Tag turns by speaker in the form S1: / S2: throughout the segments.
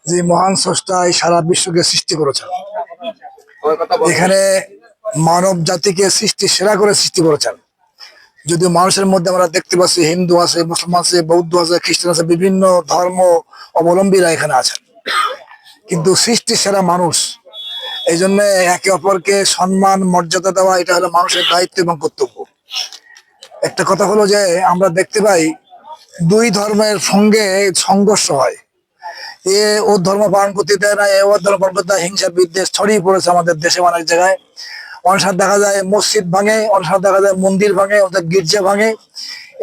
S1: যে মহান স্রষ্টা এই সারা বিশ্বকে সৃষ্টি করেছেন, এখানে মানব জাতিকে সৃষ্টি সেরা করে সৃষ্টি করেছেন। যদিও মানুষের মধ্যে আমরা দেখতে পাচ্ছি হিন্দু আছে, মুসলমান আছে, বৌদ্ধ আছে, খ্রিস্টান আছে, বিভিন্ন ধর্ম অবলম্বীরা এখানে আছেন, কিন্তু সৃষ্টি সেরা মানুষ। এই জন্য একে অপরকে সম্মান মর্যাদা দেওয়া এটা হলো মানুষের দায়িত্ব এবং কর্তব্য। একটা কথা হলো যে আমরা দেখতে পাই দুই ধর্মের সঙ্গে সংঘর্ষ হয়, এ ওর ধর্ম পালন করতে দেয় না, এ ওর ধর্ম পালন করতে দেয়, হিংসা বিদ্বেষ ছড়িয়ে পড়েছে আমাদের দেশে অনেক জায়গায়। অনেক সময় দেখা যায় মসজিদ ভাঙে, অনেক সময় দেখা যায় মন্দির ভাঙে, অর্থাৎ গির্জা ভাঙে।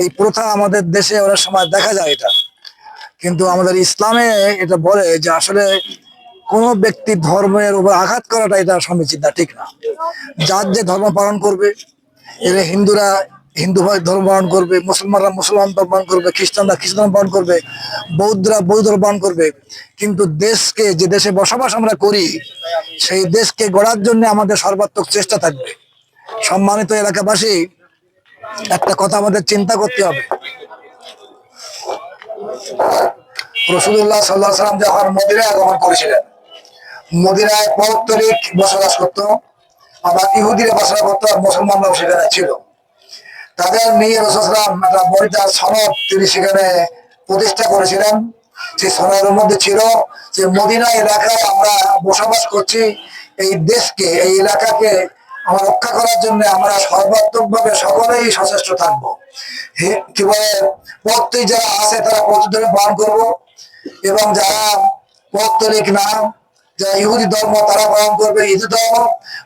S1: এই প্রথা আমাদের দেশে অনেক সময় দেখা যায় এটা, কিন্তু আমাদের ইসলামে এটা বলে যে আসলে কোনো ব্যক্তির ধর্মের উপর আঘাত করাটা এটা সমীচীন না, ঠিক না। যার যে ধর্ম পালন করবে, এর হিন্দুরা হিন্দু ধর্ম পালন করবে, মুসলমানরা মুসলমান ধর্ম পালন করবে, খ্রিস্টানরা খ্রিস্টান ধর্ম পালন করবে, বৌদ্ধরা বৌদ্ধ ধর্ম পালন করবে। কিন্তু দেশকে, যে দেশে বসবাস আমরা করি, সেই দেশকে গড়ার জন্য আমাদের সর্বাত্মক চেষ্টা থাকবে। সম্মানিত এলাকাবাসী, একটা কথা আমাদের চিন্তা করতে হবে। রাসূলুল্লাহ সাল্লাল্লাহু আলাইহি ওয়াসাল্লাম যখন মদিনায় আগমন করেছিলেন, মদিনায় পৌত্তলিক বসবাস করত, আবার ইহুদিরা বসবাস করত, আর মুসলমানরাও সেখানে ছিল। তাদের নিয়ে রাসূলুল্লাহ একটা বৈধ সনদ তিনি সেখানে প্রতিষ্ঠা করেছিলেন। সেই সনদের মধ্যে ছিল যে মদিনা এলাকায় আমরা বসবাস করছি, এই দেশকে, এই এলাকাকে আমরা রক্ষা করার জন্য আমরা সর্বাত্মক ভাবে সকলেই সচেষ্ট থাকবো। কি বলে, পৌত্তলিক যারা আছে তারা পৌত্তলিক ধর্ম পালন করবো, এবং যারা পৌত্তলিক না, যারা ইহুদি ধর্ম তারা পালন করবে ইহুদি ধর্ম,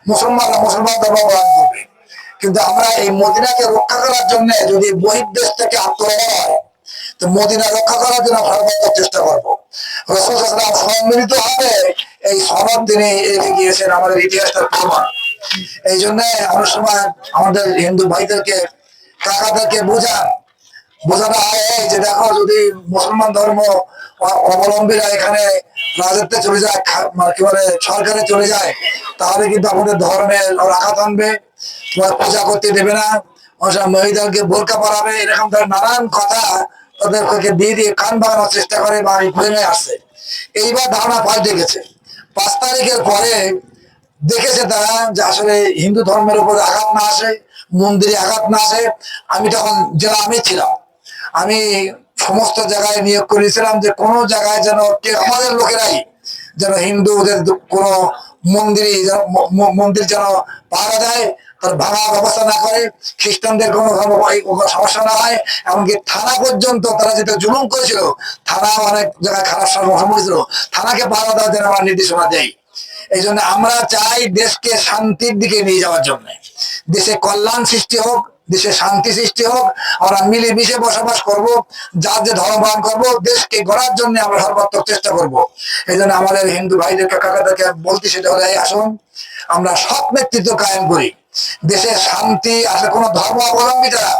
S1: মুসলমানরা মুসলমান ধর্ম পালন করবে। কিন্তু আমরা এই মদিনাকে রক্ষা করার জন্য যদি বহির্দেশ থেকে আক্রমণ হয়, তো মদিনা রক্ষা করার জন্য সর্বাত্মক চেষ্টা করবো। রাসূল সাল্লাল্লাহু আলাইহি ওয়াসাল্লাম সম্মিলিত ভাবে এই সনদ তিনি রেখে গিয়েছেন, আমাদের ইতিহাসটার প্রমাণ। এই জন্য অনেক সময় আমাদের হিন্দু ভাইদেরকে, কাকাদেরকে বোঝানো হয় যে দেখো, যদি মুসলমান ধর্ম অবলম্বীরা এখানে রাজত্বে চলে যায়, কি বলে সরকারে চলে যায়, তাহলে কিন্তু আমাদের ধর্মের আঘাত আনবে, তোমার পূজা করতে দেবে না, মহিলাদেরকে বোরকা পরাবে, এরকম ধরনের নানান কথা তাদেরকে দিয়ে দিয়ে কান বাগানোর চেষ্টা করে বা ঘুরে আসছে। এইবার ধারণা পাল্টে গেছে। 5 তারিখের পরে দেখেছে তারা যে আসলে হিন্দু ধর্মের উপর আঘাত না আসে, মন্দিরে আঘাত না আসে। আমি তখন জেলা আমি ছিলাম, আমি সমস্ত জায়গায় নিয়োগ করেছিলাম যে কোনো জায়গায় যেন আমাদের লোকেরাই যেন হিন্দুদের কোনো মন্দির যেন পাওয়া যায়, তার ভাঙার ব্যবস্থা না করে, খ্রিস্টানদের কোনো সমস্যা না হয়। এমনকি থানা পর্যন্ত তারা যেটা জুলুম করেছিল, থানা অনেক জায়গায় খারাপ সমস্যা হয়েছিল, থানাকে পাহারা দেওয়ার জন্য আমরা নির্দেশনা দেই। এই জন্য আমরা চাই দেশকে শান্তির দিকে নিয়ে যাওয়ার জন্য, দেশে কল্যাণ সৃষ্টি হোক, দেশে শান্তি সৃষ্টি হোক, আমরা মিলেমিশে বসবাস করব, যার যে ধর্ম পালন করবো, দেশকে গড়ার জন্য আমরা সর্বাত্মক চেষ্টা করব। এই জন্য আমাদের হিন্দু ভাইদেরকে, কাকাদেরকে বলতে সেটা হলে, আসুন আমরা সৎ নেতৃত্ব কায়েম করি। দেশের শান্তি আসলে কোনো ধর্ম অবলম্বী যারা,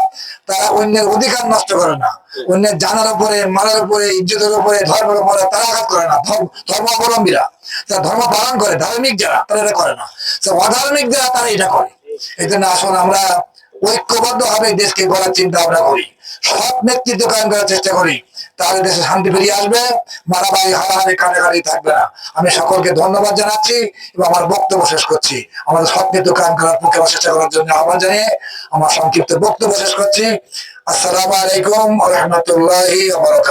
S1: তারা অন্যের অধিকার নষ্ট করে না, অন্যের জানার উপরে, মালের উপরে, ইজ্জতের উপরে, ধর্মের উপরে তারা আঘাত করে না। ধর্ম অবলম্বীরা, যারা ধর্ম পালন করে, ধার্মিক যারা, তারা এটা করে না। অধার্মিক যারা, তারা এটা করে। এই জন্য আসুন আমরা ঐক্যবদ্ধ ভাবে দেশকে গড়ার চিন্তা ভাবনা করি, সৎ নেতৃত্ব কায়েম করার চেষ্টা করি, তাহলে দেশে শান্তি ফিরিয়ে আসবে, মারামারি হারাহারি কাটাকাটি থাকবে না। আমি সকলকে ধন্যবাদ জানাচ্ছি এবং আমার বক্তব্য শেষ করছি। আমাদের সৎ নেতৃত্ব কায়েম করার পক্ষে চেষ্টা করার জন্য আহ্বান জানিয়ে আমার সংক্ষিপ্ত বক্তব্য শেষ করছি। আসসালামু আলাইকুম ওয়া রাহমাতুল্লাহি ওয়া বারাকাতুহু।